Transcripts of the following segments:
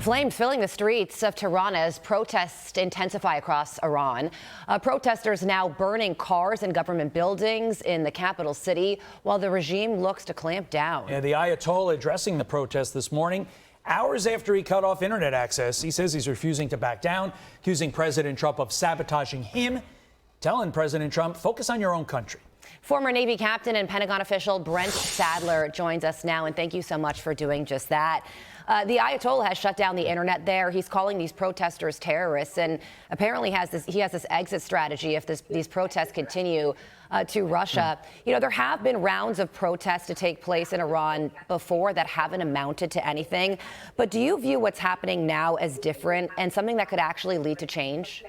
Flames filling the streets of Tehran as protests intensify across Iran. Protesters now burning cars and government buildings in the capital city while the regime looks to clamp down. Yeah, the Ayatollah addressing the protests this morning, hours after he cut off internet access. He says he's refusing to back down, accusing President Trump of sabotaging him, telling President Trump, focus on your own country. Former Navy captain and Pentagon official Brent Sadler joins us now, and thank you so much for doing just that. The Ayatollah has shut down the internet there. He's calling these protesters terrorists, and apparently he has this exit strategy if these protests continue to Russia. You know, there have been rounds of protests to take place in Iran before that haven't amounted to anything. But do you view what's happening now as different and something that could actually lead to change?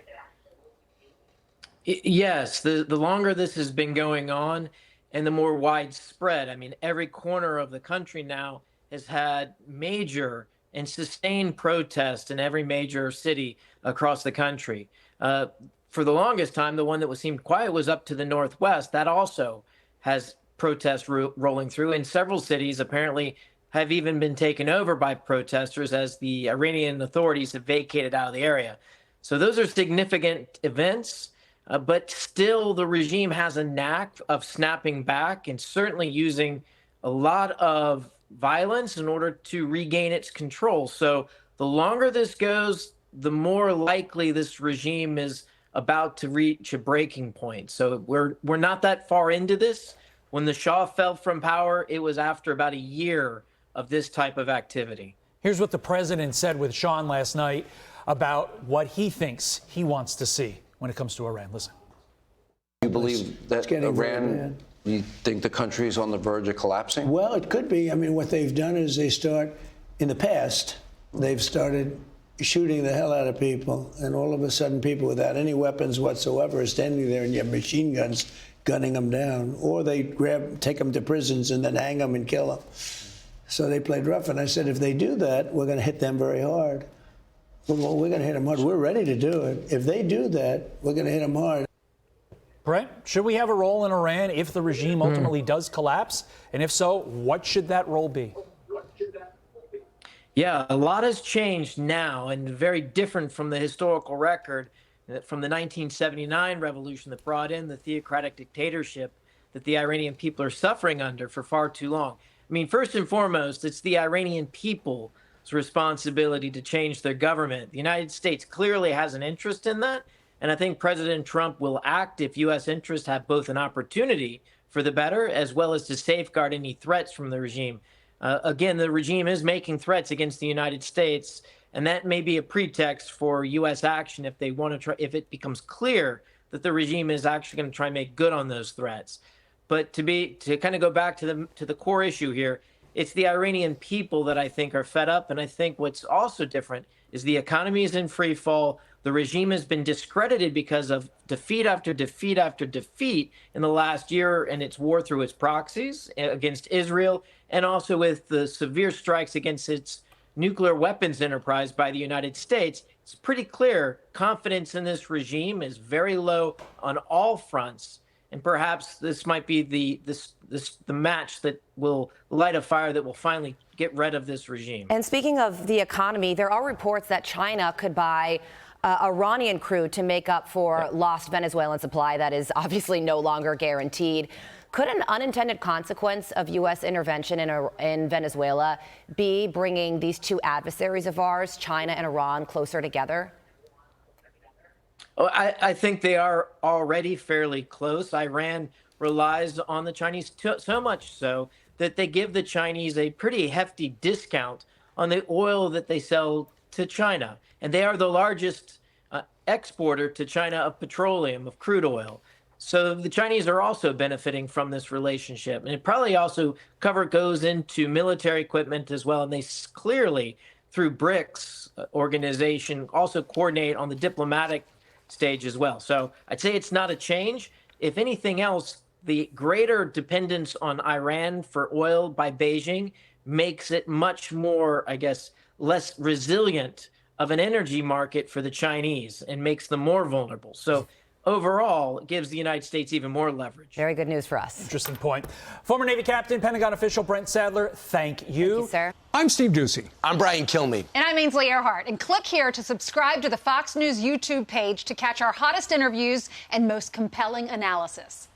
Yes, the longer this has been going on and the more widespread, I mean, every corner of the country now has had major and sustained protests in every major city across the country. For the longest time, the one that seemed quiet was up to the northwest. That also has protests rolling through, and several cities apparently have even been taken over by protesters as the Iranian authorities have vacated out of the area. So those are significant events. But still, the regime has a knack of snapping back and certainly using a lot of violence in order to regain its control. So the longer this goes, the more likely this regime is about to reach a breaking point. So we're not that far into this. When the Shah fell from power, it was after about a year of this type of activity. Here's what the president said with Sean last night about what he thinks he wants to see when it comes to Iran. Listen. You believe that Iran, you think the country is on the verge of collapsing? Well, it could be. I mean, what they've done is in the past, they've started shooting the hell out of people, and all of a sudden people without any weapons whatsoever are standing there and you have machine guns gunning them down, or they take them to prisons and then hang them and kill them. So they played rough, and I said, if they do that, we're going to hit them very hard. Well, we're going to hit them hard. We're ready to do it. If they do that, we're going to hit them hard. Brent, should we have a role in Iran if the regime ultimately does collapse? And if so, what should that role be? Yeah, a lot has changed now and very different from the historical record from the 1979 revolution that brought in the theocratic dictatorship that the Iranian people are suffering under for far too long. I mean, first and foremost, it's the Iranian people's responsibility to change their government. The United States clearly has an interest in that, and I think President Trump will act if U.S. interests have both an opportunity for the better as well as to safeguard any threats from the regime. Again, the regime is making threats against the United States, and that may be a pretext for U.S. action if they want to try, if it becomes clear that the regime is actually going to try and make good on those threats. But to kind of go back to the core issue here, it's the Iranian people that I think are fed up. And I think what's also different is the economy is in free fall. The regime has been discredited because of defeat after defeat after defeat in the last year and its war through its proxies against Israel, and also with the severe strikes against its nuclear weapons enterprise by the United States. It's pretty clear confidence in this regime is very low on all fronts. And perhaps this might be the match that will light a fire that will finally get rid of this regime. And speaking of the economy, there are reports that China could buy Iranian crude to make up for lost Venezuelan supply that is obviously no longer guaranteed. Could an unintended consequence of U.S. intervention in Venezuela be bringing these two adversaries of ours, China and Iran, closer together? Oh, I think they are already fairly close. Iran relies on the Chinese so much so that they give the Chinese a pretty hefty discount on the oil that they sell to China. And they are the largest exporter to China of petroleum, of crude oil. So the Chinese are also benefiting from this relationship. And it probably also goes into military equipment as well. And they clearly, through BRICS organization, also coordinate on the diplomatic stage as well. So I'd say it's not a change. If anything else, the greater dependence on Iran for oil by Beijing makes it much more, I guess, less resilient of an energy market for the Chinese and makes them more vulnerable. So overall, it gives the United States even more leverage. Very good news for us. Interesting point. Former Navy Captain, Pentagon official Brent Sadler, thank you. Thank you, sir. I'm Steve Doocy. I'm Brian Kilmeade. And I'm Ainsley Earhart. And click here to subscribe to the Fox News YouTube page to catch our hottest interviews and most compelling analysis.